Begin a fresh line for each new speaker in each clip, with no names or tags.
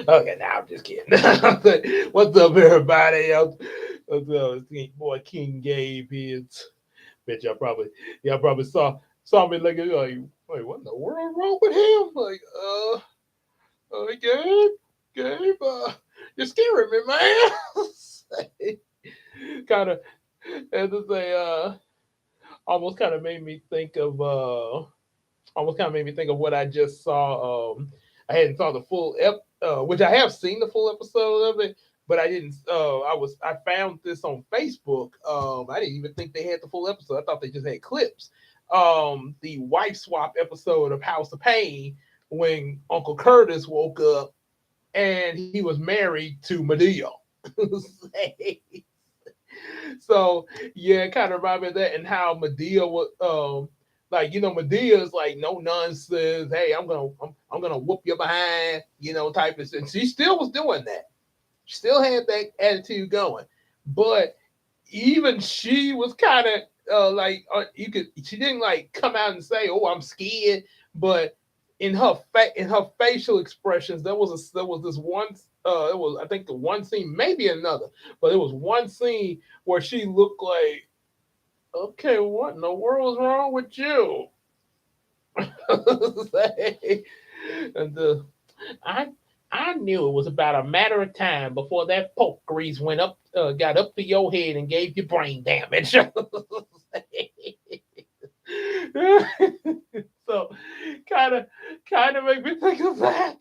Okay, now I'm just kidding. What's up, everybody? What's up? It's boy King Gabe here. Bet y'all probably saw me looking like, wait, what in the world wrong with him? Like, Gabe, you're scaring me, man. Kind of, as to say, almost kind of made me think of what I just saw. I hadn't saw the full which I have seen the full episode of it, but I didn't. I found this on Facebook. I didn't even think they had the full episode. I thought they just had clips. The wife swap episode of House of Pain when Uncle Curtis woke up and he was married to Medea. So yeah, it kind of reminded me of that and how Medea was like Medea is like no nonsense. Hey, I'm gonna whoop you behind, type of shit. And she still was doing that. She still had that attitude going, but even she was kind of she didn't like come out and say, "Oh, I'm scared," but in her facial expressions, there was this one. It was I think the one scene, maybe another, but it was one scene where she looked like, okay, what in the world is wrong with you? and I I knew it was about a matter of time before that pork grease got up to your head and gave you brain damage. So, kind of, kind of make me think of that.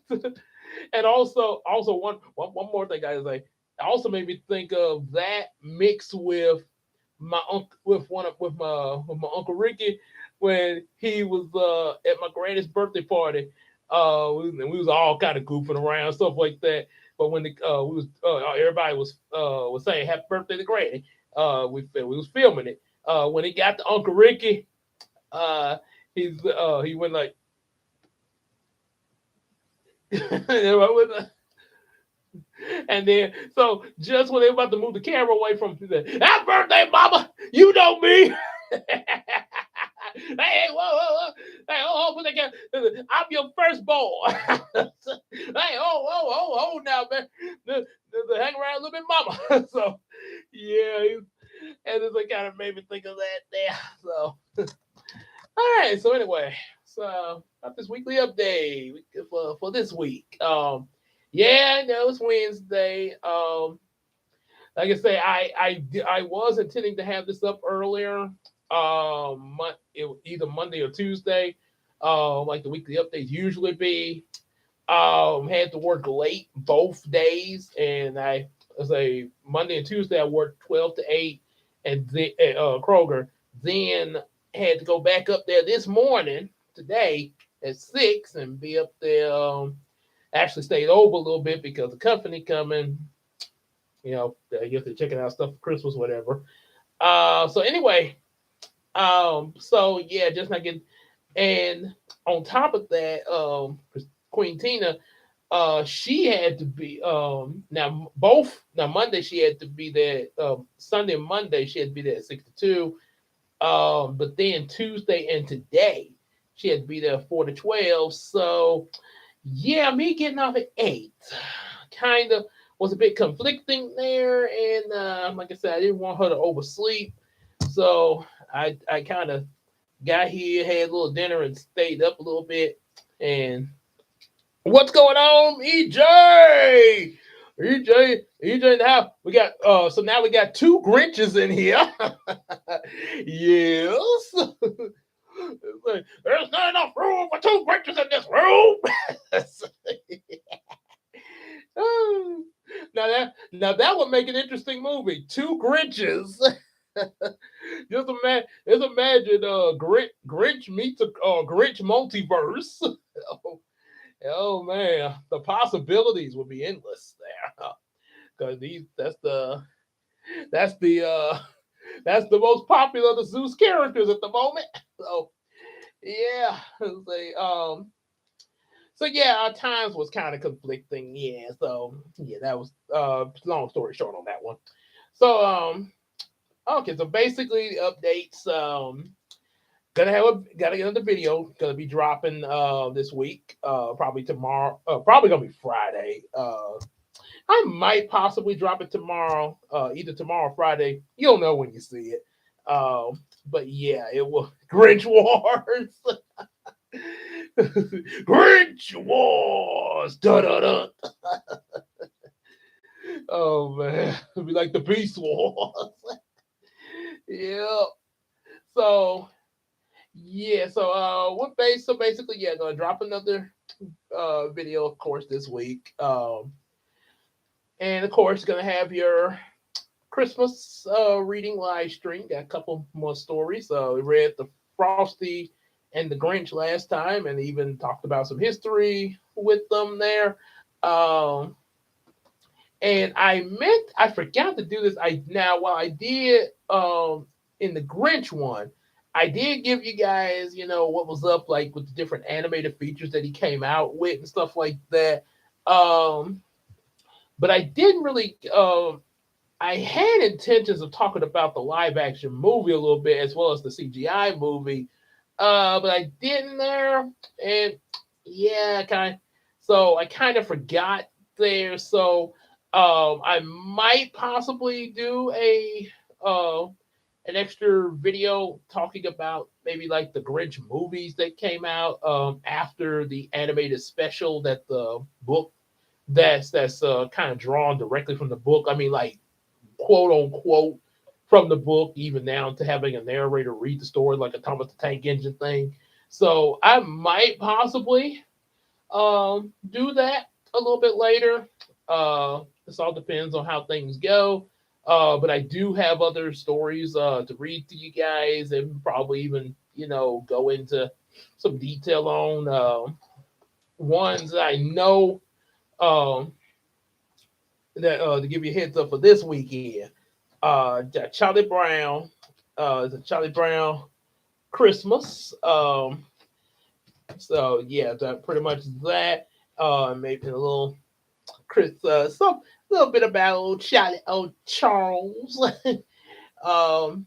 And also one more thing I say, also made me think of that mixed with my uncle with my uncle Ricky when he was at my granny's birthday party. We was all kind of goofing around stuff like that. But when everybody was saying happy birthday to Granny, we was filming it. When he got to Uncle Ricky, uh, he went like and then so just when they were about to move the camera away from him, he said, happy birthday, mama! You know me. Hey, whoa, whoa, whoa. Hey, put that camera. I'm your firstborn. Hey, now, man. Hang around a little bit, mama. So, yeah, and this kind of made me think of that there. So, all right. So anyway, so about this weekly update for this week. Yeah, I know it's Wednesday. Like I say, I was intending to have this up earlier. Either Monday or Tuesday. Like the weekly updates usually be. Had to work late both days, and I say Monday and Tuesday I worked 12 to 8, and Kroger. Then had to go back up there this morning today at 6 and be up there. Actually stayed over a little bit because the company coming. You have to checking out stuff for Christmas, whatever. So anyway, so yeah, just not getting. And on top of that, Queen Tina, she had to be now Monday she had to be there. Sunday and Monday she had to be there at 6 to 2. But then Tuesday and today she had to be there 4 to 12. So yeah, me getting off at 8 kind of was a bit conflicting there, and like I said, I didn't want her to oversleep, so I kind of got here, had a little dinner, and stayed up a little bit. And what's going on, EJ? EJ in the house. We got so now we got two Grinches in here. Yes. There's not enough room for two Grinches in this room. Now that would make an interesting movie. Two Grinches. Just imagine Grinch meets a Grinch multiverse. oh, oh man, the possibilities would be endless there. Because these that's the that's the most popular of the Zeus characters at the moment. So yeah, so yeah, our times was kind of conflicting. Yeah, so yeah, that was long story short on that one. So okay, so basically the updates. Gotta get another video. Gonna be dropping this week. Probably tomorrow. Probably gonna be Friday. I might possibly drop it tomorrow. Either tomorrow or Friday. You'll know when you see it. But yeah, it will Grinch Wars. Grinch Wars. Da da da. Oh man, it'd be like the Beast Wars. Yeah. So yeah. What base? So basically, yeah, gonna drop another video, of course, this week. And of course, gonna have your Christmas reading live stream. Got a couple more stories. So we read the Frosty and the Grinch last time, and even talked about some history with them there. Um, and I forgot to do this. While I did in the Grinch one, I did give you guys, what was up like with the different animated features that he came out with and stuff like that. Um, but I didn't really. I had intentions of talking about the live action movie a little bit as well as the CGI movie, but I didn't there, and yeah, I kind of forgot there. So I might possibly do uh, an extra video talking about maybe like the Grinch movies that came out after the animated special that the book that's kind of drawn directly from the book. I mean, like quote unquote from the book, even down to having a narrator read the story like a Thomas the Tank Engine thing. So I might possibly do that a little bit later. This all depends on how things go. But I do have other stories to read to you guys and probably even, go into some detail on ones that I know um, that to give you a heads up for this weekend. Charlie Brown. It's a Charlie Brown Christmas. So yeah, that pretty much that. Maybe a little Chris, some little bit about old Charles, um,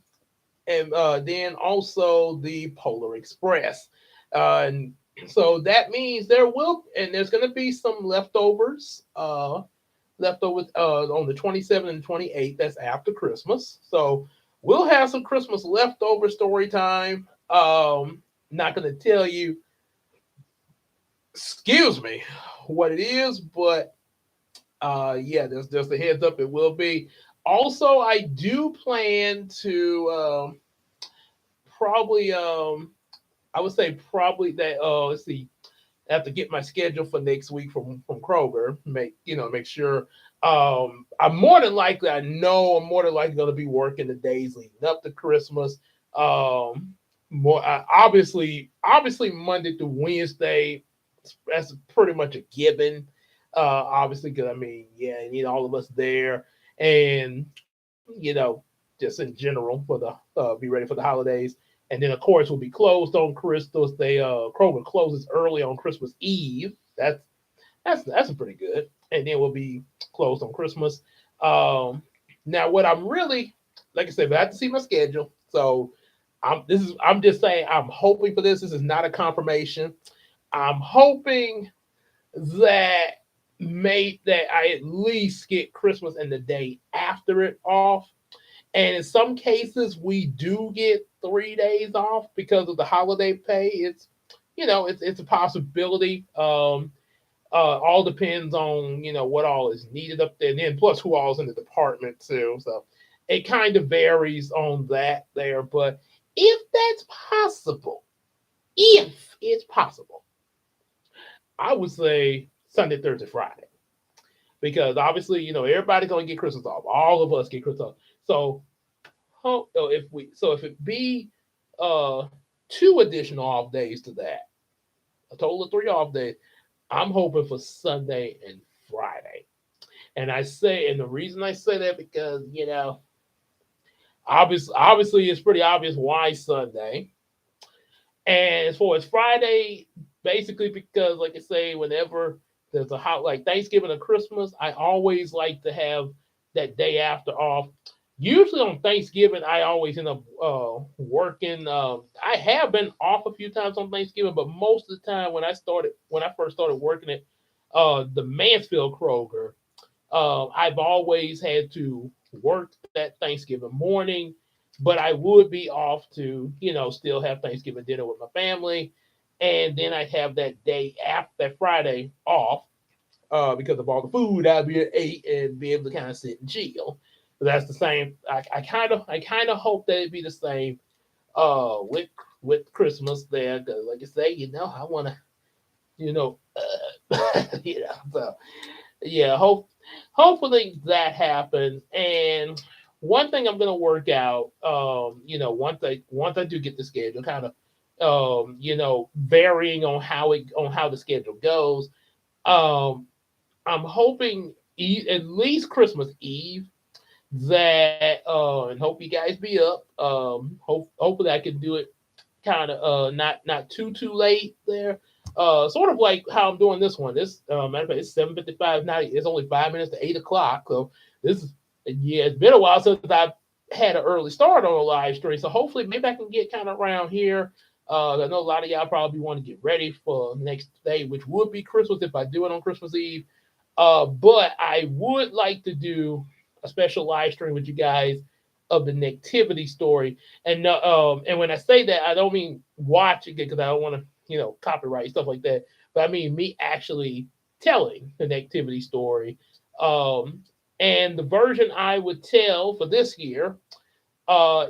and then also the Polar Express. And so that means there's going to be some leftovers. Leftovers on the 27th and 28th. That's after Christmas. So we'll have some Christmas leftover story time. Not going to tell you, excuse me, what it is, but yeah, there's the heads up. It will be. Also, I do plan to probably I would say probably that let's see, I have to get my schedule for next week from Kroger. Make sure. I'm more than likely. I know I'm more than likely going to be working the days leading up to Christmas. More obviously Monday through Wednesday. That's pretty much a given. Obviously, because I mean, yeah, you need all of us there, and just in general for the be ready for the holidays. And then of course we'll be closed on Christmas. Kroger closes early on Christmas Eve. That's pretty good. And then we'll be closed on Christmas. Um, Now what I'm really, like I said, but I have to see my schedule. So I'm just saying I'm hoping for this. This is not a confirmation. I'm hoping that that I at least get Christmas and the day after it off. And in some cases, we do get 3 days off because of the holiday pay. It's a possibility. All depends on what all is needed up there, and then plus who all's in the department too. So it kind of varies on that there. But if it's possible, I would say Sunday, Thursday, Friday, because obviously everybody's gonna get Christmas off. All of us get Christmas off. So if it be uh 2 additional off days to that, a total of 3 off days, I'm hoping for Sunday and Friday. And the reason I say that because obviously it's pretty obvious why Sunday. And as far as Friday, basically because like I say, whenever there's a hot like Thanksgiving or Christmas, I always like to have that day after off. Usually on Thanksgiving, I always end up working. I have been off a few times on Thanksgiving, but most of the time when I first started working at the Mansfield Kroger, I've always had to work that Thanksgiving morning, but I would be off to, still have Thanksgiving dinner with my family. And then I'd have that day after that Friday off because of all the food I'd be ate and be able to kind of sit and chill. So that's the same. I kind of hope that it'd be the same with Christmas there. Because like I say, I want to, so yeah, hopefully that happens. And one thing I'm gonna work out, once I do get the schedule, kind of, varying on how the schedule goes. Um, I'm hoping at least Christmas Eve that, and hope you guys be up. Hopefully I can do it kind of not too late there. Sort of like how I'm doing this one. This matter of fact, it's 7:55 now. It's only 5 minutes to 8 o'clock. So this is yeah, it's been a while since I've had an early start on a live stream. So hopefully maybe I can get kind of around here. I know a lot of y'all probably want to get ready for next day, which would be Christmas if I do it on Christmas Eve. But I would like to do a special live stream with you guys of the nativity story. And when I say that, I don't mean watch it because I don't want to, copyright stuff like that. But I mean me actually telling the nativity story. Um, and the version I would tell for this year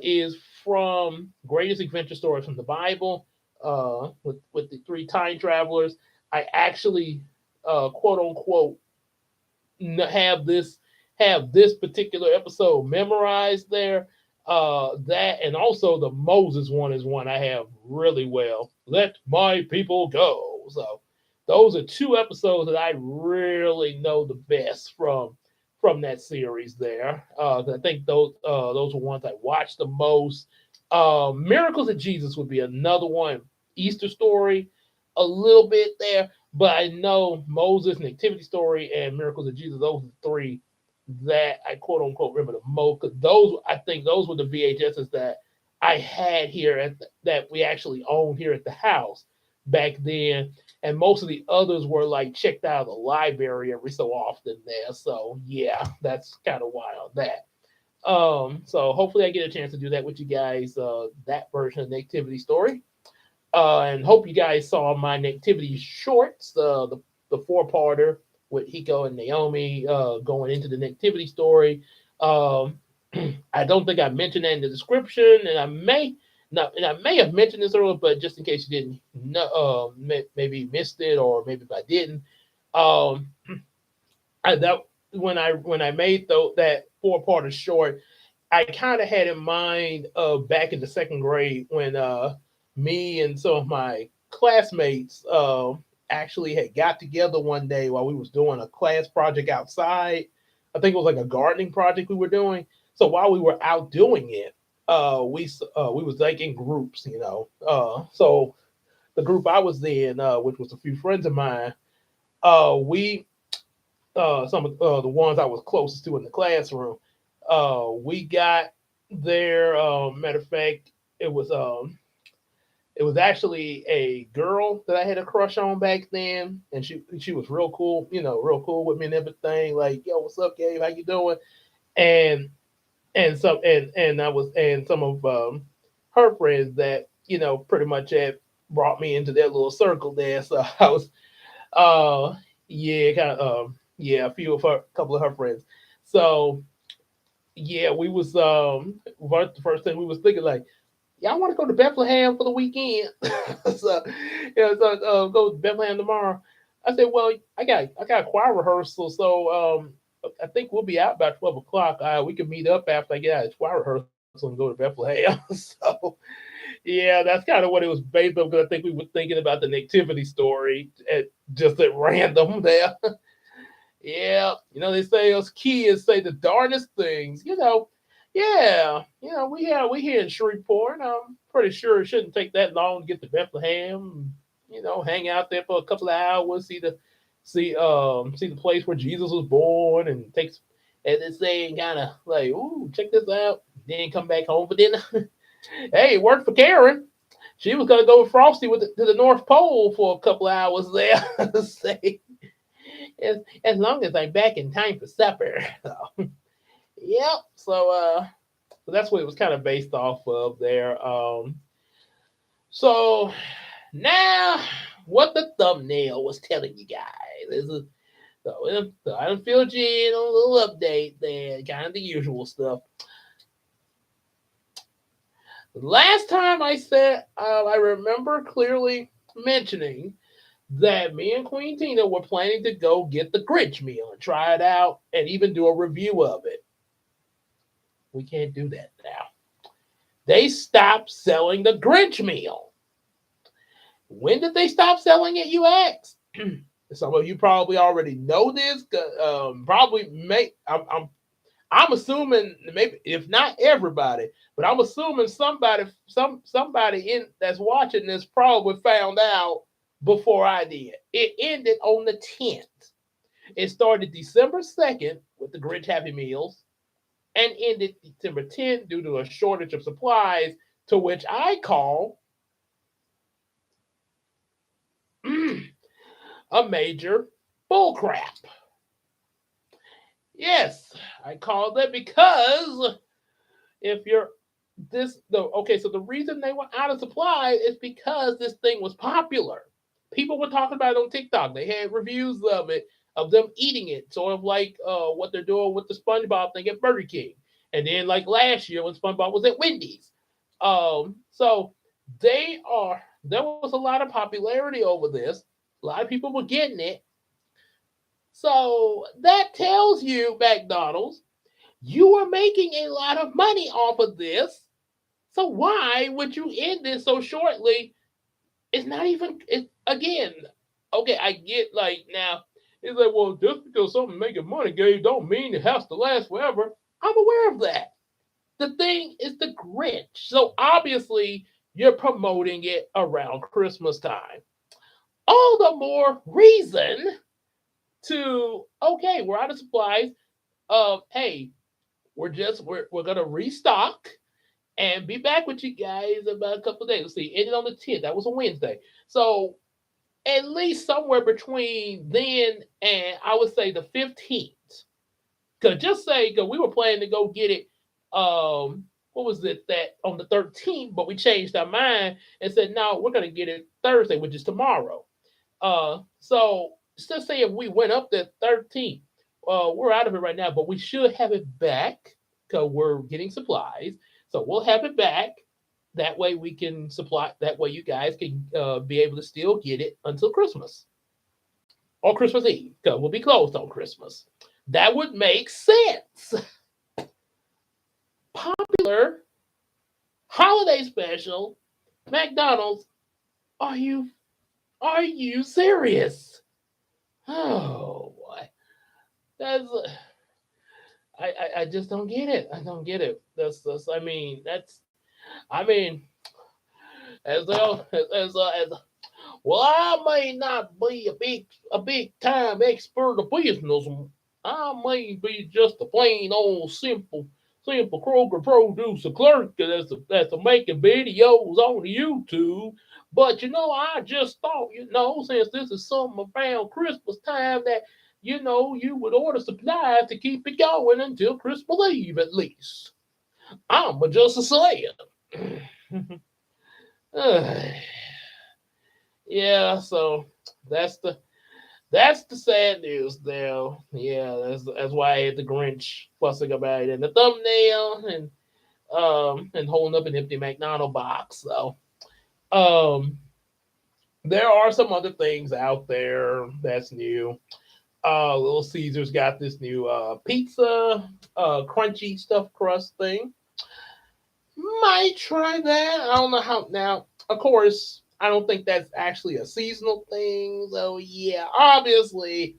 is from Greatest Adventure Stories from the Bible with the three time travelers. I actually quote unquote have this particular episode memorized there. That and also the Moses one is one I have really well. Let my people go. So those are two episodes that I really know the best from that series there. I think those are ones I watched the most. Miracles of Jesus would be another one. Easter story, a little bit there, but I know Moses, Nativity Story, and Miracles of Jesus. Those are the three that I quote unquote remember the most. Because those, I think, those were the VHSs that I had here that we actually owned here at the house back then. And most of the others were like checked out of the library every so often there. So yeah, that's kind of why on that. So hopefully I get a chance to do that with you guys. That version of Nativity Story. And hope you guys saw my Nativity shorts, the four-parter with Hiko and Naomi going into the Nativity story. Um, I don't think I mentioned that in the description, and I may have mentioned this earlier, but just in case you didn't know, maybe missed it, or maybe if I didn't, um, that when I made that four-parter short, I kind of had in mind back in the second grade when me and some of my classmates actually had got together one day while we was doing a class project outside. I think it was like a gardening project we were doing. So while we were out doing it, we was like in groups, So the group I was in, which was a few friends of mine, we some of the ones I was closest to in the classroom. We got there. Matter of fact, it was um, it was actually a girl that I had a crush on back then, and she was real cool, real cool with me and everything. Like, yo, what's up, Gabe? How you doing? And and some of her friends that pretty much had brought me into their little circle there. So I was yeah, kind of yeah, a couple of her friends. So yeah, we was the first thing we was thinking like, yeah, I want to go to Bethlehem for the weekend. So go to Bethlehem tomorrow. I said, well, I got choir rehearsal, so I think we'll be out by 12 o'clock. We can meet up after I get out of choir rehearsal and go to Bethlehem. So yeah, that's kind of what it was based on because I think we were thinking about the nativity story just at random there. Yeah, they say us kids say the darndest things. Yeah, we here in Shreveport. And I'm pretty sure it shouldn't take that long to get to Bethlehem. Hang out there for a couple of hours, see the place where Jesus was born, and and then saying kind of like, "Ooh, check this out." Then come back home, but then hey, it worked for Karen. She was gonna go with Frosty to the North Pole for a couple of hours there. Say, as long as I'm back in time for supper. Yep. So that's what it was kind of based off of there. So now what the thumbnail was telling you guys. This is so I don't feel you in a little update there, kind of the usual stuff. Last time I said, I remember clearly mentioning that me and Queen Tina were planning to go get the Grinch meal and try it out and even do a review of it. We can't do that now. They stopped selling the Grinch meal. When did they stop selling it, you ask? Some of you probably already know this. Probably may I'm assuming maybe if not everybody, but I'm assuming somebody in that's watching this probably found out before I did. It ended on the 10th. It started December 2nd with the Grinch Happy Meals and ended December 10th due to a shortage of supplies, to which I call a major bullcrap. Yes, I call that because if you're this the okay, so the reason they were out of supply is because this thing was popular. People were talking about it on TikTok. They had reviews of it, of them eating it, sort of like what they're doing with the SpongeBob thing at Burger King, and then like last year when SpongeBob was at Wendy's. So there was a lot of popularity over this. A lot of people were getting it. So that tells you, McDonald's, you are making a lot of money off of this. So why would you end this so shortly? It's not even. It again. Okay, I get like now. It's like, well, just because something making money, Gabe, don't mean it has to last forever. I'm aware of that. The thing is the Grinch. So obviously you're promoting it around Christmas time. All the more reason to okay, we're out of supplies. Hey, we're gonna restock and be back with you guys about a couple of days. Let's see, ended on the 10th. That was a Wednesday. So at least somewhere between then and I would say the 15th. Cause just say, cause we were planning to go get it. What was it that on the 13th? But we changed our mind and said no, we're gonna get it Thursday, which is tomorrow. So just say if we went up the 13th, we're out of it right now, but we should have it back because we're getting supplies. So we'll have it back. That way we can supply. That way you guys can be able to still get it until Christmas or Christmas Eve because we'll be closed on Christmas. That would make sense. Popular holiday special, McDonald's. Are you serious? Oh boy, that's I just don't get it. I don't get it. That's I mean that's I mean as well, I may not be a big time expert of business. I may be just a plain old simple Kroger producer clerk that's making videos on YouTube. But I just thought, since this is something around Christmas time, that you would order supplies to keep it going until Christmas Eve at least. I'm just a saying. Yeah, so that's the that's the sad news there. Yeah, that's why I had the Grinch fussing about it in the thumbnail and holding up an empty McDonald box. So um there are some other things out there that's new. Little Caesars got this new pizza, crunchy stuffed crust thing. Might try that. I don't know how now. Of course, I don't think that's actually a seasonal thing. So yeah, obviously,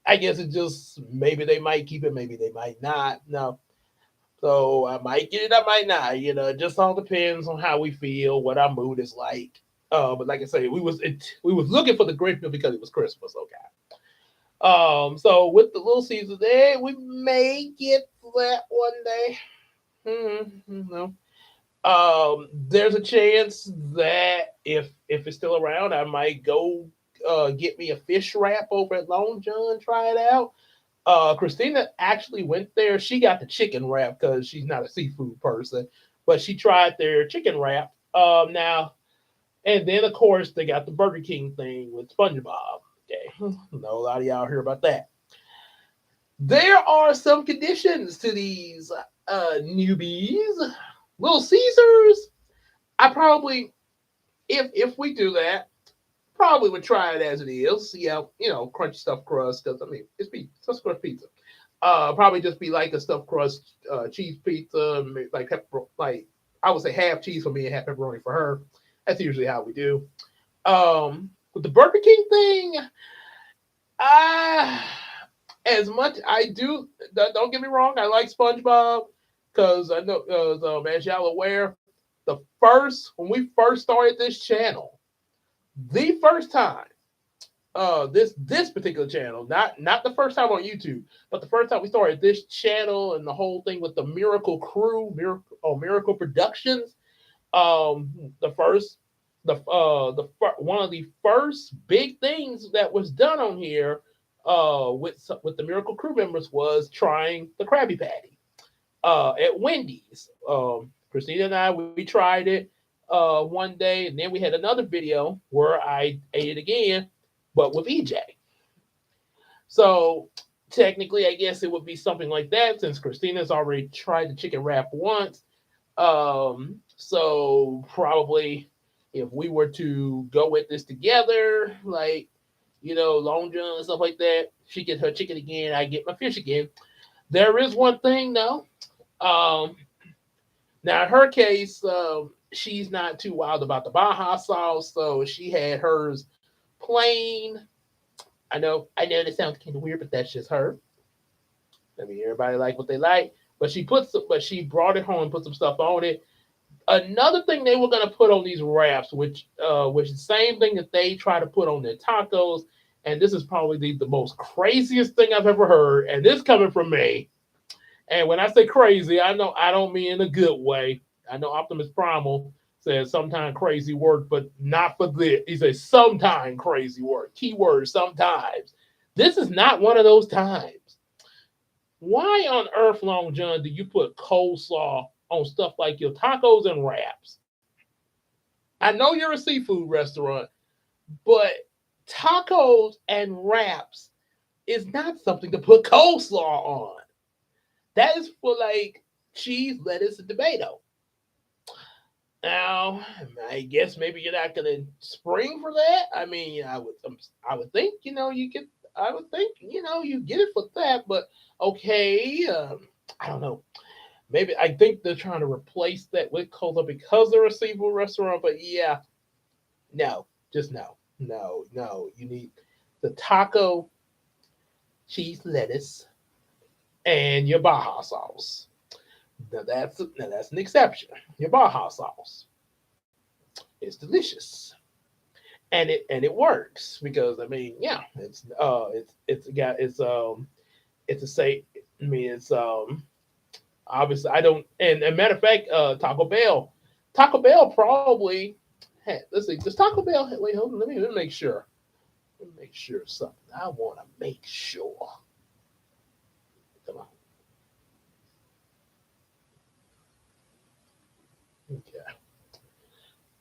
I guess it just maybe they might keep it, maybe they might not. No. So I might get it, I might not. It just all depends on how we feel, what our mood is like. But like I say, we was looking for the Grinch because it was Christmas. Okay. So with the Little Caesars, there we may get that one day. No. There's a chance that if it's still around, I might go get me a fish wrap over at Long John, try it out. Christina actually went there. She got the chicken wrap because she's not a seafood person, but she tried their chicken wrap. Now and then of course they got the Burger King thing with SpongeBob. Okay, know a lot of y'all hear about that. There are some conditions to these newbies. Little Caesars. I probably, if we do that, probably would try it as it is. See how crunchy stuffed crust. Because I mean, it's pizza, stuffed crust pizza. Probably just be like a stuffed crust cheese pizza, like like I would say half cheese for me and half pepperoni for her. That's usually how we do. With the Burger King thing, I as much I do. Don't get me wrong. I like SpongeBob because I know as y'all aware, the first when we first started this channel, the first time this particular channel, not the first time on YouTube, but the first time we started this channel and the whole thing with the Miracle Crew, Miracle Productions. The first one of the first big things that was done on here with the Miracle Crew members was trying the Krabby Patty at Wendy's. Christina and I we tried it one day, and then we had another video where I ate it again, but with EJ. So technically, I guess it would be something like that since Christina's already tried the chicken wrap once. So probably if we were to go with this together, like Long John and stuff like that, she gets her chicken again, I get my fish again. There is one thing though. Um, Now in her case, she's not too wild about the Baja sauce, so she had hers plain. I know that sounds kind of weird, but that's just her. I mean, everybody like what they like. But she brought it home and put some stuff on it. Another thing they were gonna put on these wraps, which is the same thing that they try to put on their tacos, and this is probably the most craziest thing I've ever heard, and this coming from me. And when I say crazy, I know I don't mean in a good way. I know Optimus Primal says sometimes crazy work, but not for this. He says sometimes crazy work. Keyword sometimes. This is not one of those times. Why on earth, Long John, do you put coleslaw on stuff like your tacos and wraps? I know you're a seafood restaurant, but tacos and wraps is not something to put coleslaw on. That is for like cheese, lettuce, and tomato. Now, I guess maybe you're not gonna spring for that. I mean, I would think you get. I would think you get it for that, but okay. I don't know. Maybe I think they're trying to replace that with cola because they're a seafood restaurant. But yeah, no, just no, no, no. You need the taco, cheese, lettuce, and your Baja sauce. Now that's an exception. Your Baja sauce is delicious, and it works because I mean, yeah, it's got it's a say. I mean, it's obviously I don't. And matter of fact, Taco Bell probably. Hey, let's see. Does Taco Bell? Wait, hold on. Let me make sure. Let me make sure something. I want to make sure. Come on. Okay.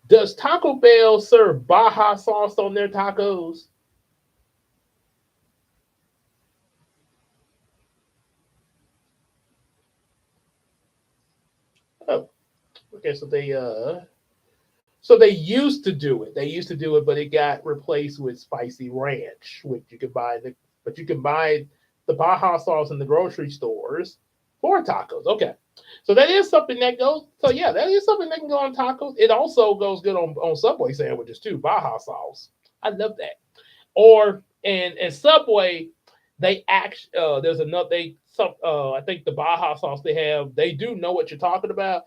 Does Taco Bell serve Baja sauce on their tacos? Oh, okay. So they used to do it. They used to do it, but it got replaced with spicy ranch, which but you can buy the Baja sauce in the grocery stores for tacos. Okay. So that is something that goes. So yeah, that is something that can go on tacos. It also goes good on Subway sandwiches too. Baja sauce. I love that. Or and Subway, they act. There's another. They some. I think the Baja sauce they have. They do know what you're talking about,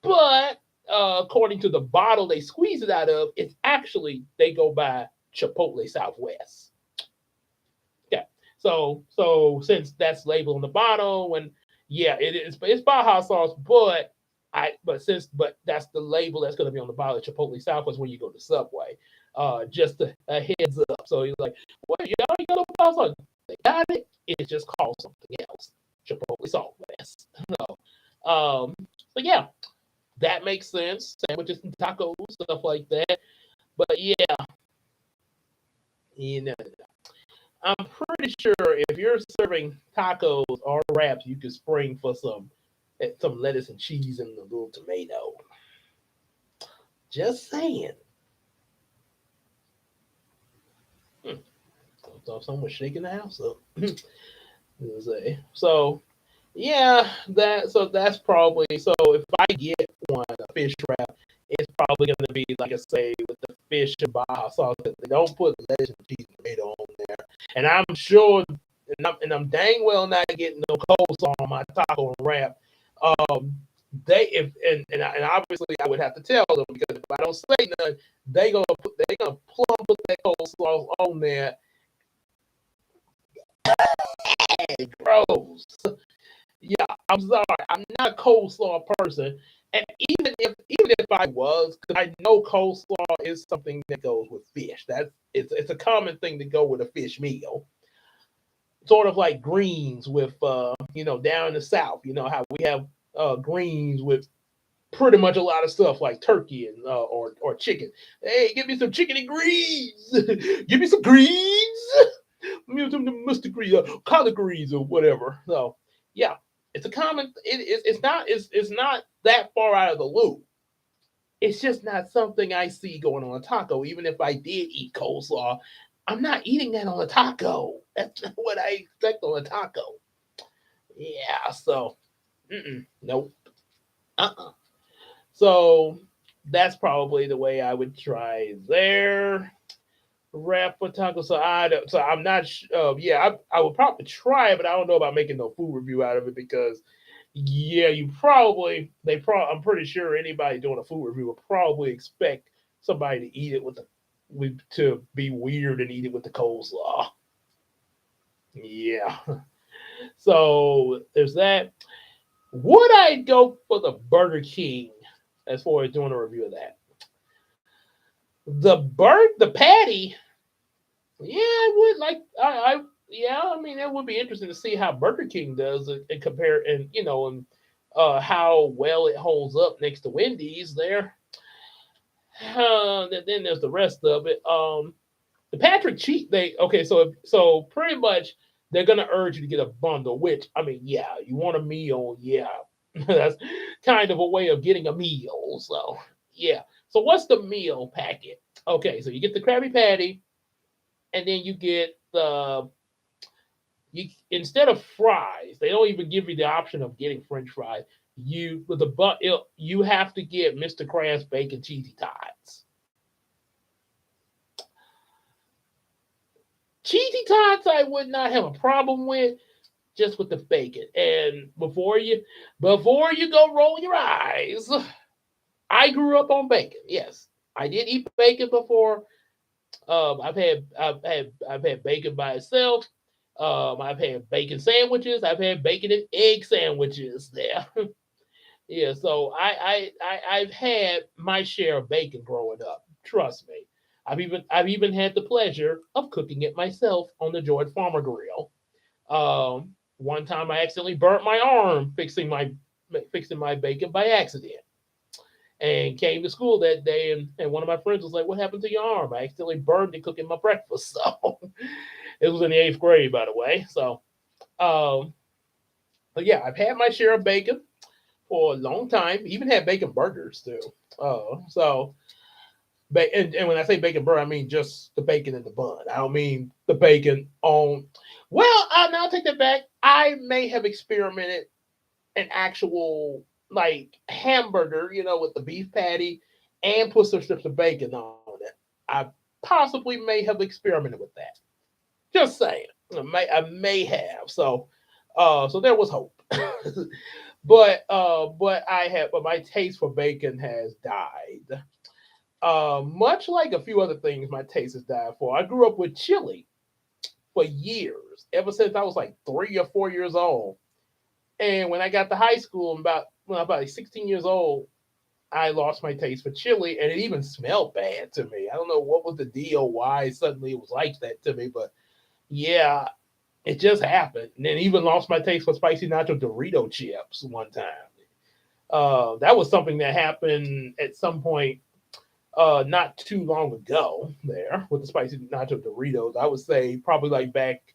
but according to the bottle they squeeze it out of, it's actually they go by Chipotle Southwest. Yeah. So since that's labeled on the bottle, and yeah, it's Baja sauce, but that's the label that's going to be on the bottle at Chipotle Southwest when you go to Subway. Just a heads up. So you're like, what? You already got a Baja sauce? They got it. It's just called something else. Chipotle Southwest. um, so yeah, that makes sense. Sandwiches and tacos, stuff like that. But yeah, you know, I'm pretty sure if you're serving tacos or wraps, you could spring for some lettuce and cheese and a little tomato. Just saying. Hmm. I thought someone was shaking the house up. So yeah, that's probably so. If I get one a fish wrap, it's probably going to be like I say with the fish and Baja sauce. They don't put lettuce and cheese and tomato on there, and I'm sure, and I'm dang well not getting no coleslaw on my taco and wrap. Um, they if and obviously I would have to tell them because if I don't say nothing, they gonna plumb put that coleslaw on there. Hey, gross. Yeah, I'm sorry. I'm not a coleslaw person. And even if I was, because I know coleslaw is something that goes with fish. It's a common thing to go with a fish meal. Sort of like greens with down in the south. You know how we have greens with pretty much a lot of stuff like turkey and or chicken. Hey, give me some chicken and greens. Give me some greens. Some mustard greens, collard greens, or whatever. So yeah, it's a common. It's not that far out of the loop. It's just not something I see going on a taco. Even if I did eat coleslaw, I'm not eating that on a taco. That's not what I expect on a taco. Yeah, so nope. Uh-uh. So that's probably the way I would try there. Wrap for tacos. So I'm not. Yeah, I would probably try it, but I don't know about making no food review out of it because yeah, I'm pretty sure anybody doing a food review would probably expect somebody to eat it to be weird and eat it with the coleslaw. Yeah. So there's that. Would I go for the Burger King as far as doing a review of that? The patty, yeah, I would like. Yeah, I mean, it would be interesting to see how Burger King does and compare, and how well it holds up next to Wendy's there. Then there's the rest of it. The Patrick cheat they okay, so pretty much they're gonna urge you to get a bundle, which I mean, yeah, you want a meal, yeah, that's kind of a way of getting a meal. So yeah, so what's the meal packet? Okay, so you get the Krabby Patty, and then you get the you instead of fries, they don't even give you the option of getting French fries. You with the but you have to get Mr. Krabs bacon cheesy tots. Cheesy tots, I would not have a problem with, just with the bacon. And before you go roll your eyes, I grew up on bacon. Yes, I did eat bacon before. I've had bacon by itself. I've had bacon sandwiches. I've had bacon and egg sandwiches. There, yeah. So I've had my share of bacon growing up. Trust me. I've even had the pleasure of cooking it myself on the George Farmer grill. One time I accidentally burnt my arm fixing my bacon by accident and came to school that day, and one of my friends was like, "What happened to your arm?" I accidentally burned it cooking my breakfast. So it was in the eighth grade, by the way. So, um, but yeah, I've had my share of bacon for a long time. Even had bacon burgers too. So and when I say bacon burger, I mean just the bacon in the bun. I don't mean the bacon on. Well, now I'll take that back. I may have experimented an actual like hamburger, with the beef patty and put some strips of bacon on it. I possibly may have experimented with that. Just saying. I may have. So there was hope. But my taste for bacon has died. Much like a few other things my taste has died for. I grew up with chili. for years, ever since I was like 3 or 4 years old. And when I got to high school, about when I was about like 16 years old, I lost my taste for chili, and it even smelled bad to me. I don't know what was the deal, why suddenly it was like that to me, but yeah, it just happened. And then even lost my taste for spicy nacho Dorito chips one time. That was something that happened at some point not too long ago there with the spicy nacho Doritos. I would say probably like back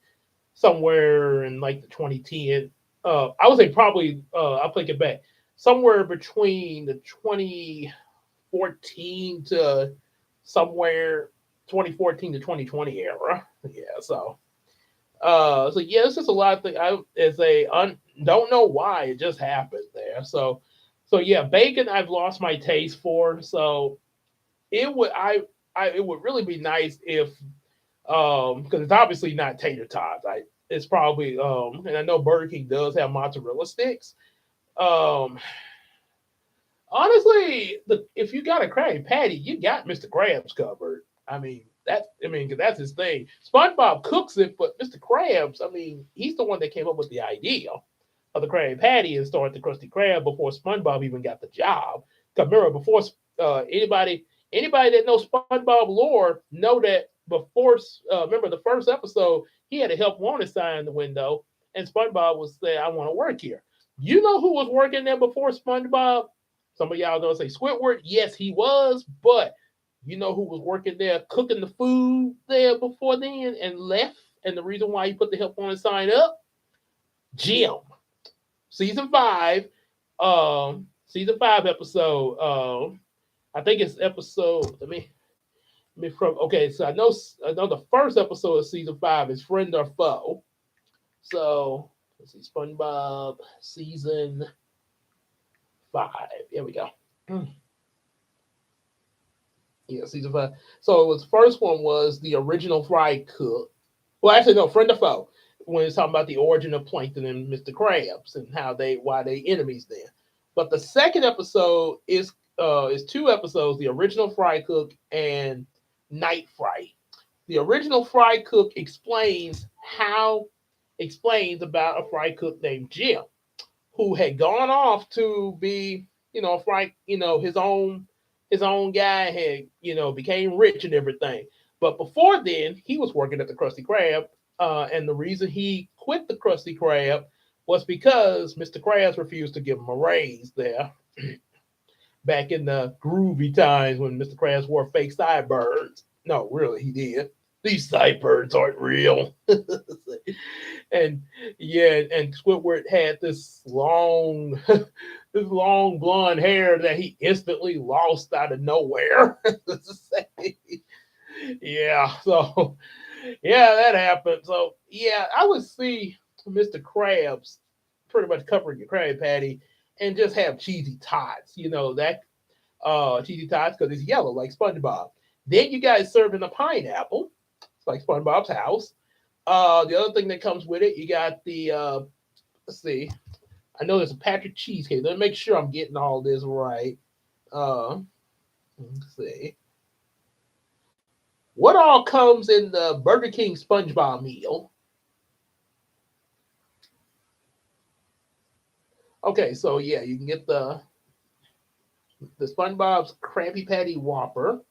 somewhere in like the 2010. I would say probably I'll take it back somewhere between the 2014 to somewhere 2014 to 2020 era. Yeah, so yeah, it's just a lot of things. I as a don't know why it just happened there. So yeah, bacon I've lost my taste for. So it would I it would really be nice if because it's obviously not tater tots. It's probably and I know Burger King does have mozzarella sticks. Um Honestly, if you got a Krabby Patty, you got Mr. Krabs covered. Cause that's his thing. SpongeBob cooks it, but Mr. Krabs, I mean, he's the one that came up with the idea of the Krabby Patty and started the Krusty Krab before SpongeBob even got the job. Because remember, before anybody that knows SpongeBob lore know that before remember the first episode, he had a help wanted sign in the window, and SpongeBob was saying, "I want to work here." You know who was working there before SpongeBob? Some of y'all gonna say Squidward. Yes, he was, but you know who was working there cooking the food there before then and left? And the reason why he put the help wanted sign up? Jim. Season five, season five episode. I think it's episode. Let me from okay. So I know the first episode of season five is friend or foe. So let's see, SpongeBob season five. Here we go. Yeah, season five. So it was first one was the original fry cook. Well, actually, no, friend or foe. When it's talking about the origin of plankton and Mr. Krabs and how they why they enemies there. But the second episode is two episodes: the original fry cook and night fry. The original fry cook explains about a fry cook named Jim who had gone off to be, Frank, his own guy had, became rich and everything. But before then, he was working at the Krusty Krab, and the reason he quit the Krusty Krab was because Mr. Krabs refused to give him a raise there back in the groovy times when Mr. Krabs wore fake sideburns. No, really, he did. These sideburns aren't real. And yeah, and Squidward had this long, this long blonde hair that he instantly lost out of nowhere. Yeah, so yeah, that happened. So yeah, I would see Mr. Krabs pretty much covering your Krabby Patty and just have cheesy tots. You know that cheesy tots because it's yellow like SpongeBob. Then you guys serving a pineapple, it's like SpongeBob's house. The other thing that comes with it, you got the let's see. I know there's a Patrick cheesecake. Let me make sure I'm getting all this right. Let's see. What all comes in the Burger King SpongeBob meal? Okay, so yeah, you can get the SpongeBob's Krabby Patty Whopper,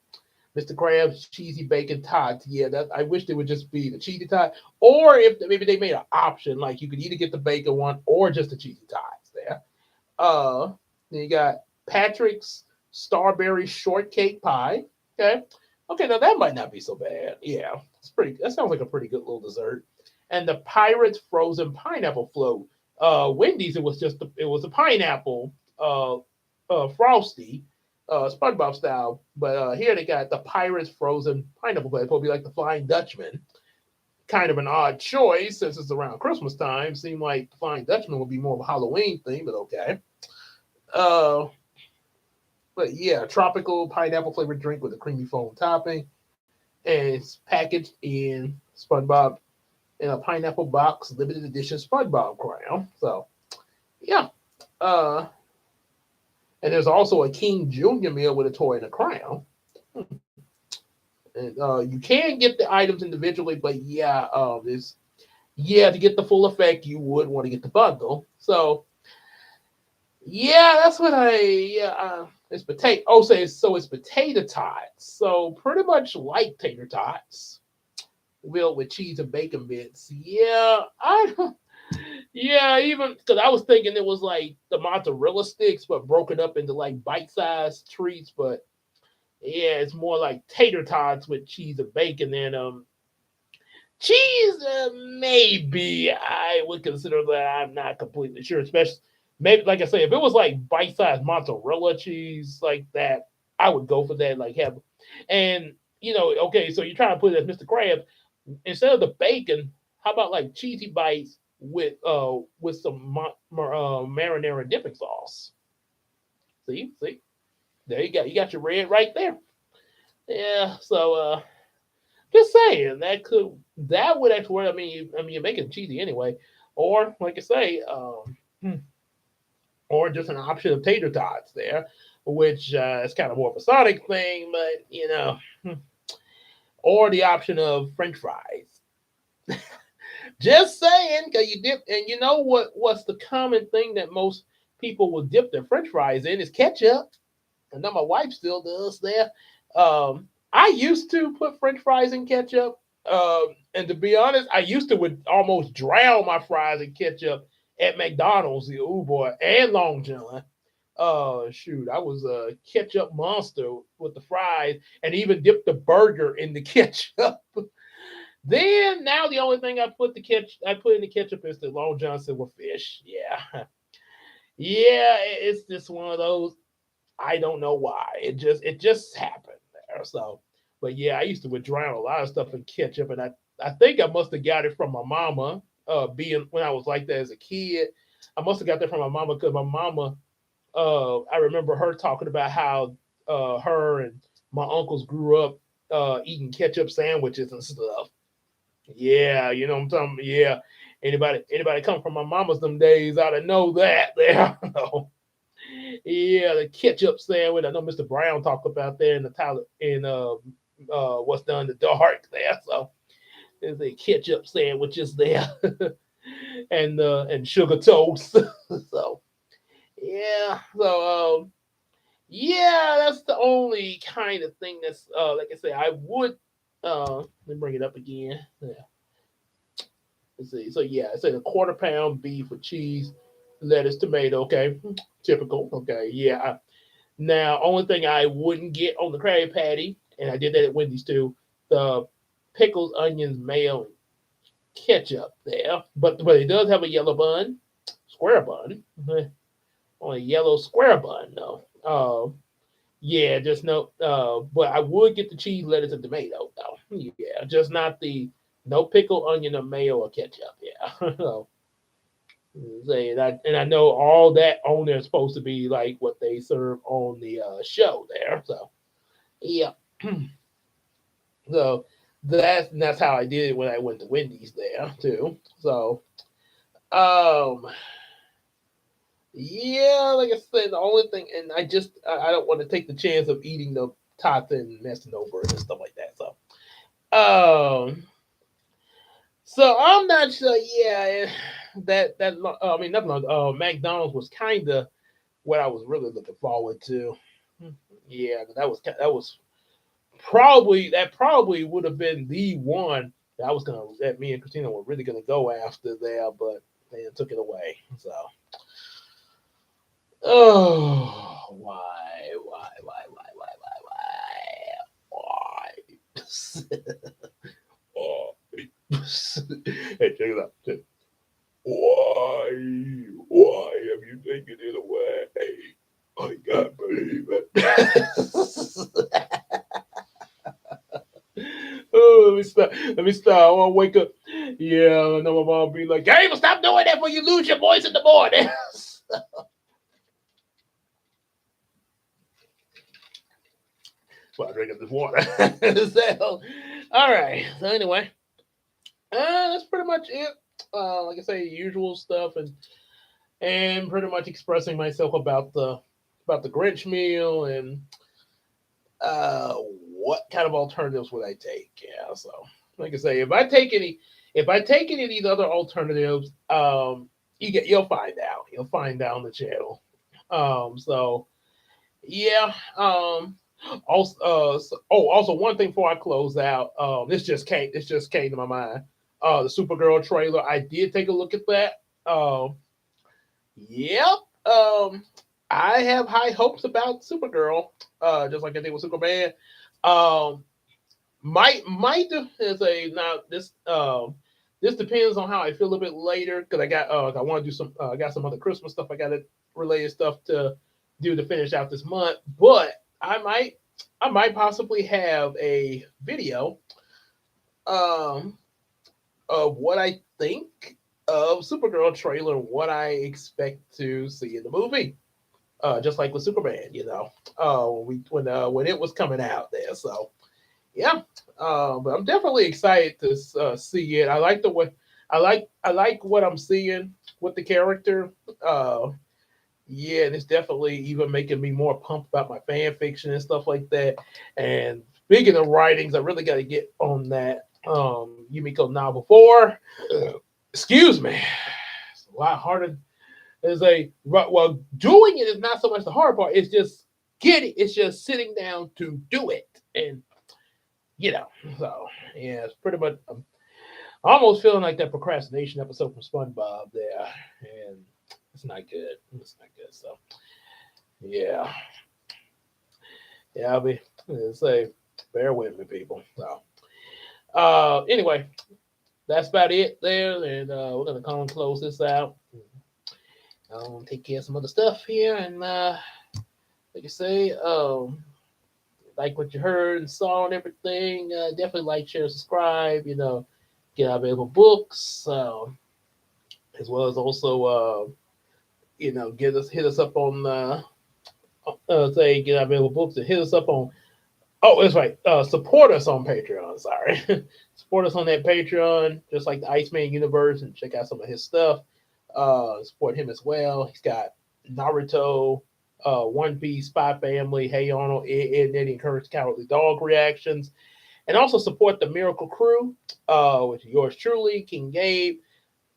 Mr. Krabs cheesy bacon tots. Yeah, that I wish they would just be the cheesy tot, or if maybe they made an option like you could either get the bacon one or just the cheesy tots there. Uh, then you got Patrick's strawberry shortcake pie. Okay, okay, now that might not be so bad. Yeah, it's pretty. That sounds like a pretty good little dessert. And the Pirates frozen pineapple float. Wendy's it was a pineapple frosty SpongeBob style. But here they got the Pirates frozen pineapple plate. It'll be like the Flying Dutchman. Kind of an odd choice since it's around Christmas time. Seemed like the Flying Dutchman would be more of a Halloween theme, but okay. Uh, but yeah, tropical pineapple flavored drink with a creamy foam topping, and it's packaged in SpongeBob in a pineapple box, limited edition SpongeBob crown. So yeah, uh, and there's also a King Junior meal with a toy and a crown. And you can get the items individually, but yeah, it's yeah to get the full effect, you would want to get the bundle. So yeah, that's what I yeah. It's potato. Oh, so it's potato tots. So pretty much like tater tots, filled with cheese and bacon bits. Yeah, I don't. Yeah, even because I was thinking it was like the mozzarella sticks, but broken up into like bite-sized treats. But yeah, it's more like tater tots with cheese and bacon. And cheese, maybe I would consider that. I'm not completely sure, especially maybe like I say, if it was like bite-sized mozzarella cheese like that, I would go for that. Like have, and okay, so you're trying to put it as Mr. Krabs instead of the bacon. How about like cheesy bites with some marinara dipping sauce? See, there you got your red right there. Yeah, so just saying that would actually work. I mean you're making it cheesy anyway, or like I say, or just an option of tater tots there, which is kind of more of a Sonic thing, but or the option of French fries. Just saying, because you dip, and you know what's the common thing that most people will dip their French fries in is ketchup. I know my wife still does there. I used to put French fries in ketchup, and to be honest, I used to would almost drown my fries in ketchup at McDonald's, the boy, and Long John. Shoot, I was a ketchup monster with the fries, and even dipped the burger in the ketchup. Then now the only thing I put in the ketchup is the Long John Silver fish. Yeah, yeah, it's just one of those. I don't know why. It just happened there. So, but yeah, I used to drown a lot of stuff in ketchup, and I think I must have got it from my mama. Being when I was like that as a kid, I must have got that from my mama because my mama. I remember her talking about how her and my uncles grew up eating ketchup sandwiches and stuff. Yeah, you know what I'm talking about. Yeah. Anybody come from my mama's them days ought to know that there. Yeah, the ketchup sandwich. I know Mr. Brown talked about there in the Tyler in what's done in the dark there. So there's a ketchup sandwiches there. And sugar toast. So yeah. So yeah, that's the only kind of thing that's like I say, I would let me bring it up again. Yeah. Let's see. So yeah, I said a quarter pound beef with cheese, lettuce, tomato. Okay, typical. Okay, yeah. Now, only thing I wouldn't get on the Krabby Patty, and I did that at Wendy's too, the pickles, onions, mayo, and ketchup there. But it does have a yellow bun, square bun, on a yellow square bun though. Yeah, just no. But I would get the cheese, lettuce, and tomato though. Yeah, just not the no pickle, onion, or mayo or ketchup. Yeah. So, say and I know all that on there is supposed to be like what they serve on the show there. So yeah. So that's how I did it when I went to Wendy's there too. So um yeah, like I said, the only thing, and I don't want to take the chance of eating the tots and messing over it and stuff like that. Um so I'm not sure. Yeah, I mean nothing. McDonald's was kind of what I was really looking forward to. Yeah, that probably would have been the one that me and Christina were really gonna go after there, but they took it away. So, oh, why? Oh. Hey, check it out. Why? Why have you taken it away? I can't believe it. Oh, let me stop. Let me stop. I want to wake up. Yeah, I know my mom be like, "Gabe, stop doing that before you lose your voice in the morning." Well, I drink up this water. So, all right. So anyway, that's pretty much it. Like I say, usual stuff, and pretty much expressing myself about the Grinch meal and uh what kind of alternatives would I take? Yeah, so like I say, if I take any of these other alternatives, you'll find out. You'll find out on the channel. So yeah. Also one thing before I close out, this just came to my mind. The Supergirl trailer. I did take a look at that. Yep. Um, I have high hopes about Supergirl. Just like I did with Superman. Um, might is a now this depends on how I feel a bit later because I want to do some I got some other Christmas stuff I got to related stuff to do to finish out this month, but I might possibly have a video um of what I think of Supergirl trailer and what I expect to see in the movie. Just like with Superman, when it was coming out there. So yeah, but I'm definitely excited to see it. I like what I'm seeing with the character. Yeah, and it's definitely even making me more pumped about my fan fiction and stuff like that. And speaking of writings, I really got to get on that Yumiko novel four. Excuse me, it's a lot harder. Well, doing it is not so much the hard part. It's just getting. It's just sitting down to do it, and you know. So yeah, it's pretty much. I'm almost feeling like that procrastination episode from SpongeBob there, and it's not good. It's not good. So yeah, yeah. I'll be say, bear with me, people. So anyway, that's about it there, and we're gonna come and close this out. Take care of some other stuff here, and like I say, like what you heard and saw and everything. Definitely like, share, subscribe. Get our available books, as well as also hit us up on say get our available books and hit us up on. Oh, that's right. Support us on Patreon. Sorry, support us on that Patreon, just like the Iceman Universe, and check out some of his stuff. Support him as well. He's got Naruto, One Piece, Spy Family, Hey Arnold, Ed, Eddie, and Courage Cowardly Dog reactions, and also support the Miracle Crew, with yours truly, King Gabe,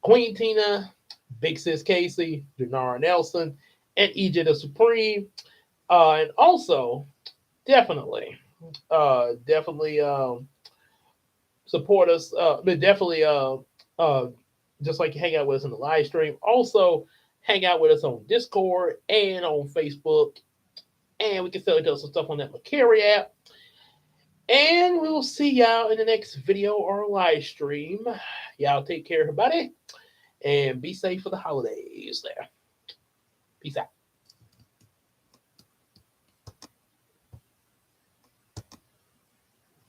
Queen Tina, Big Sis Casey, Denara Nelson, and EJ the Supreme, and also definitely support us. But definitely just like you hang out with us in the live stream. Also, hang out with us on Discord and on Facebook. And we can sell each other some stuff on that Macari app. And we'll see y'all in the next video or live stream. Y'all take care, everybody. And be safe for the holidays there. Peace out.